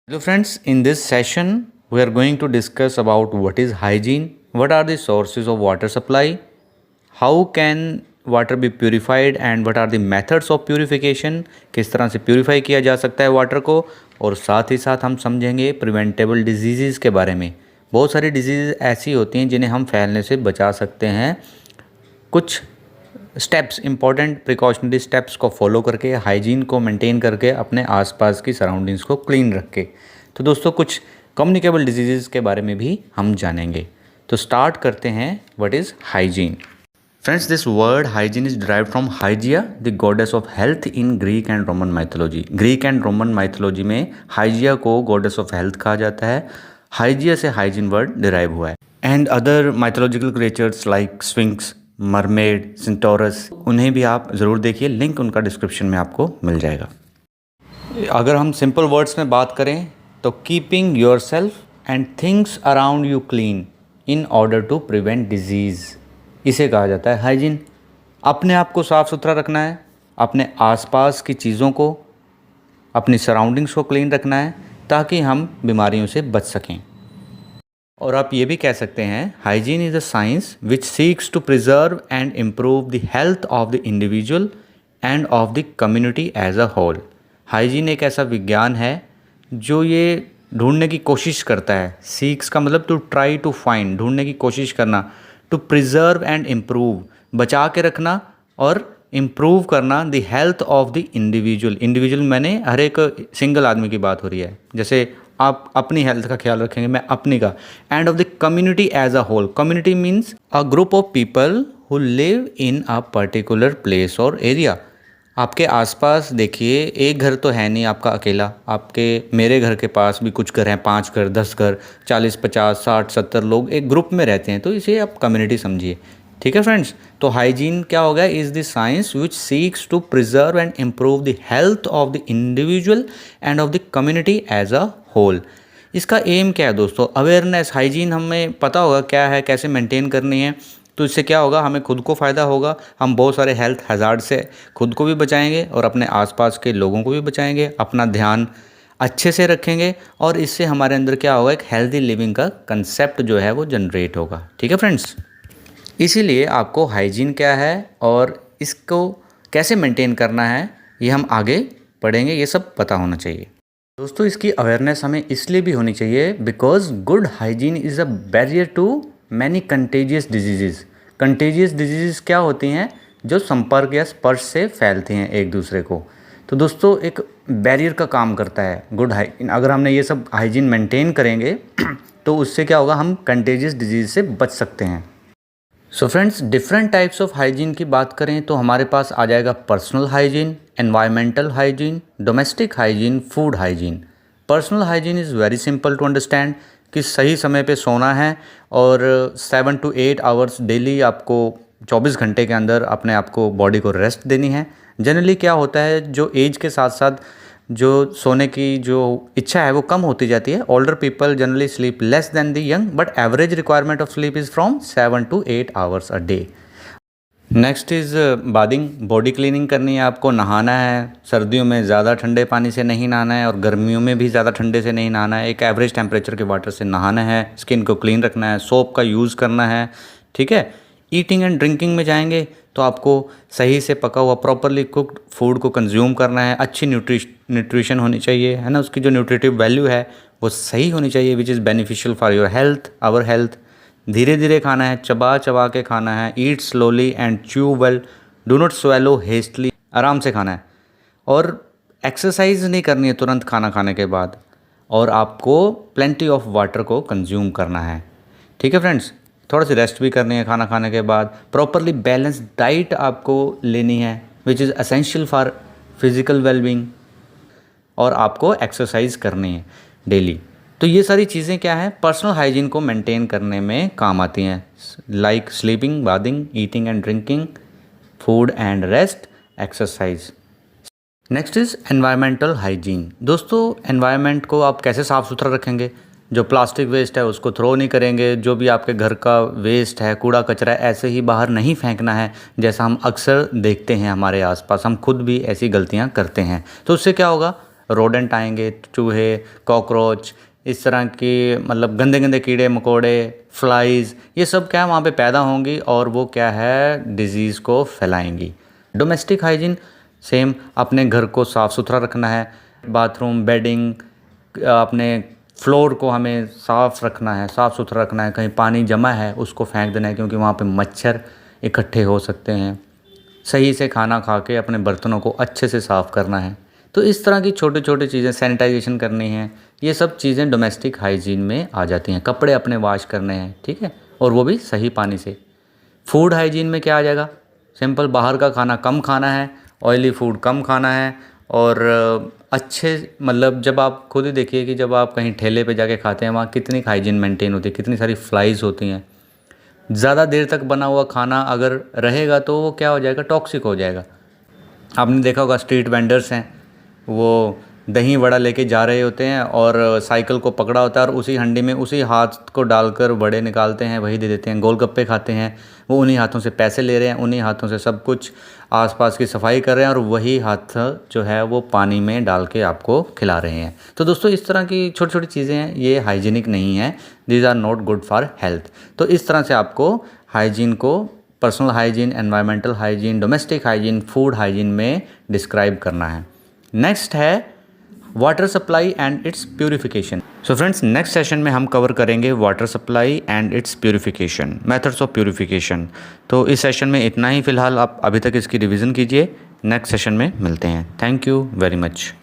Hello friends, in this session we are going to discuss about what is hygiene, what are the sources of water supply, how can water be purified and what are the methods of purification, किस तरह से purify किया जा सकता है water को। और साथ ही साथ हम समझेंगे प्रिवेंटेबल डिजीज़ के बारे में। बहुत सारी डिजीज़ ऐसी होती हैं जिन्हें हम फैलने से बचा सकते हैं। कुछ स्टेप्स, इंपॉर्टेंट प्रिकॉशनरी स्टेप्स को फॉलो करके, हाइजीन को मेंटेन करके, अपने आसपास की सराउंडिंग्स को क्लीन रख के। तो दोस्तों कुछ कम्युनिकेबल डिजीज़ के बारे में भी हम जानेंगे। तो स्टार्ट करते हैं, what is hygiene. Friends, this word hygiene is derived from Hygieia, the goddess of health in Greek and Roman mythology. Greek and Roman mythology में हाइजिया को गॉडेस ऑफ हेल्थ कहा जाता है। हाइजिया से हाइजीन वर्ड डिराइव हुआ है। And other mythological creatures like sphinx, mermaid, centaurs, उन्हें भी आप ज़रूर देखिए, लिंक उनका डिस्क्रिप्शन में आपको मिल जाएगा। अगर हम सिंपल वर्ड्स में बात करें तो keeping yourself and things around you clean in order to prevent disease, इसे कहा जाता है हाइजीन। अपने आप को साफ़ सुथरा रखना है, अपने आसपास की चीज़ों को, अपनी सराउंडिंग्स को क्लीन रखना है ताकि हम बीमारियों से बच सकें। और आप ये भी कह सकते हैं hygiene is a science which seeks to preserve and improve the health of the individual and of the community as a whole. Hygiene एक ऐसा विज्ञान है जो ये ढूंढने की कोशिश करता है। सीक्स का मतलब टू ट्राई टू फाइंड, ढूंढने की कोशिश करना। टू प्रिजर्व एंड इम्प्रूव, बचा के रखना और इम्प्रूव करना the health of the individual. Individual मैंने हर एक सिंगल आदमी की बात हो रही है। जैसे आप अपनी हेल्थ का ख्याल रखेंगे, मैं अपनी का। And of the community as a whole. Community means a group of people who live in a particular place और एरिया। आपके आसपास देखिए, एक घर तो है नहीं आपका अकेला, आपके मेरे घर के पास भी कुछ घर हैं, 5 घर, 10 घर, 40, 50, 60, 70 लोग एक ग्रुप में रहते हैं, तो इसे आप कम्युनिटी समझिए। ठीक है फ्रेंड्स, तो हाइजीन क्या होगा, is the science which seeks to preserve and improve the health of the individual and of the community as a whole. इसका एम क्या है दोस्तों, अवेयरनेस। हाइजीन हमें पता होगा क्या है, कैसे मेंटेन करनी है, तो इससे क्या होगा, हमें खुद को फ़ायदा होगा। हम बहुत सारे हेल्थ हज़ार्ड से खुद को भी बचाएंगे और अपने आसपास के लोगों को भी बचाएंगे। अपना ध्यान अच्छे से रखेंगे और इससे हमारे अंदर क्या होगा, एक हेल्दी लिविंग का कंसेप्ट जो है वो जनरेट होगा। ठीक है फ्रेंड्स, इसीलिए आपको हाइजीन क्या है और इसको कैसे मेंटेन करना है, ये हम आगे पढ़ेंगे, ये सब पता होना चाहिए। दोस्तों इसकी अवेयरनेस हमें इसलिए भी होनी चाहिए because good hygiene is a barrier to many contagious disease. Contagious disease क्या होती हैं, जो संपर्क या स्पर्श से फैलती हैं एक दूसरे को। तो दोस्तों एक बैरियर का काम करता है गुड हाइजीन। अगर हमने ये सब हाइजीन मेंटेन करेंगे तो उससे क्या होगा, हम कंटेजियस डिजीज़ से बच सकते हैं। So friends, different types of hygiene की बात करें तो हमारे पास आ जाएगा personal hygiene, environmental hygiene, domestic hygiene, food hygiene. Personal hygiene is very simple to understand कि सही समय पे सोना है और 7 to 8 आवर्स डेली आपको 24 घंटे के अंदर अपने आप को, बॉडी को रेस्ट देनी है। जनरली क्या होता है, जो एज के साथ साथ जो सोने की जो इच्छा है वो कम होती जाती है। Older people generally sleep less than the young, but average requirement of sleep is from 7 to 8 hours a day. Next is bathing, body cleaning करनी है आपको, नहाना है। सर्दियों में ज़्यादा ठंडे पानी से नहीं नहाना है और गर्मियों में भी ज़्यादा ठंडे से नहीं नहाना है। एक एवरेज टेम्परेचर के वाटर से नहाना है। स्किन को क्लीन रखना है, सोप का यूज़ करना है। ठीक है, ईटिंग एंड ड्रिंकिंग में जाएंगे तो आपको सही से पका हुआ प्रॉपरली कुक्ड फूड को कंज्यूम करना है। अच्छी न्यूट्रिशन होनी चाहिए, है ना, उसकी जो न्यूट्रिटिव वैल्यू है वो सही होनी चाहिए, which is beneficial for your health, our health. धीरे धीरे खाना है, चबा चबा के खाना है। Eat slowly and chew well, do not swallow hastily, आराम से खाना है। और एक्सरसाइज नहीं करनी है तुरंत खाना खाने के बाद। और आपको प्लेंटी ऑफ वाटर को कंज्यूम करना है। ठीक है फ्रेंड्स, थोड़ा सी रेस्ट भी करनी है खाना खाने के बाद। प्रॉपरली बैलेंस डाइट आपको लेनी है, which is essential for physical wellbeing. और आपको एक्सरसाइज करनी है डेली। तो ये सारी चीज़ें क्या हैं, पर्सनल हाइजीन को मेंटेन करने में काम आती हैं, like sleeping, bathing, eating and drinking, food and rest, exercise. Next is environmental hygiene. दोस्तों एनवायरनमेंट को आप कैसे साफ़ सुथरा रखेंगे, जो प्लास्टिक वेस्ट है उसको थ्रो नहीं करेंगे, जो भी आपके घर का वेस्ट है, कूड़ा कचरा है, ऐसे ही बाहर नहीं फेंकना है, जैसा हम अक्सर देखते हैं हमारे आसपास। हम खुद भी ऐसी गलतियां करते हैं। तो उससे क्या होगा, रोडेंट आएंगे, चूहे, कॉकरोच, इस तरह की मतलब गंदे गंदे कीड़े मकोड़े, फ्लाइज, ये सब क्या है वहाँ पे पैदा होंगी और वो क्या है डिजीज़ को फैलाएंगी। डोमेस्टिक हाइजीन सेम, अपने घर को साफ़ सुथरा रखना है, बाथरूम, बेडिंग, अपने फ्लोर को हमें साफ़ रखना है, साफ़ सुथरा रखना है। कहीं पानी जमा है उसको फेंक देना है क्योंकि वहाँ पे मच्छर इकट्ठे हो सकते हैं। सही से खाना खा के अपने बर्तनों को अच्छे से साफ़ करना है। तो इस तरह की छोटी छोटी चीज़ें, सैनिटाइजेशन करनी है, ये सब चीज़ें डोमेस्टिक हाइजीन में आ जाती हैं। कपड़े अपने वॉश करने हैं, ठीक है, और वो भी सही पानी से। फूड हाइजीन में क्या आ जाएगा, सिंपल, बाहर का खाना कम खाना है, ऑयली फूड कम खाना है, और अच्छे मतलब जब आप खुद ही देखिए कि जब आप कहीं ठेले पे जाके खाते हैं वहाँ कितनी हाइजीन मेंटेन होती है, कितनी सारी फ्लाइज होती हैं। ज़्यादा देर तक बना हुआ खाना अगर रहेगा तो वो क्या हो जाएगा, टॉक्सिक हो जाएगा। आपने देखा होगा स्ट्रीट वेंडर्स हैं, वो दही वड़ा लेके जा रहे होते हैं और साइकिल को पकड़ा होता है और उसी हंडी में उसी हाथ को डालकर वड़े निकालते हैं, वही दे देते हैं। गोलगप्पे खाते हैं, वो उन्हीं हाथों से पैसे ले रहे हैं, उन्हीं हाथों से सब कुछ आसपास की सफाई कर रहे हैं और वही हाथ जो है वो पानी में डाल के आपको खिला रहे हैं। तो दोस्तों इस तरह की छोटी छोटी चीज़ें हैं, ये हाइजीनिक नहीं है, these are not good for health. तो इस तरह से आपको हाइजीन को personal hygiene, environmental hygiene, domestic hygiene, food hygiene में डिस्क्राइब करना है। नेक्स्ट है water supply and its purification. So friends, next session में हम कवर करेंगे water supply and its purification, methods of purification. तो इस सेशन में इतना ही फ़िलहाल, आप अभी तक इसकी रिवीजन कीजिए। नेक्स्ट सेशन में मिलते हैं। Thank you very much.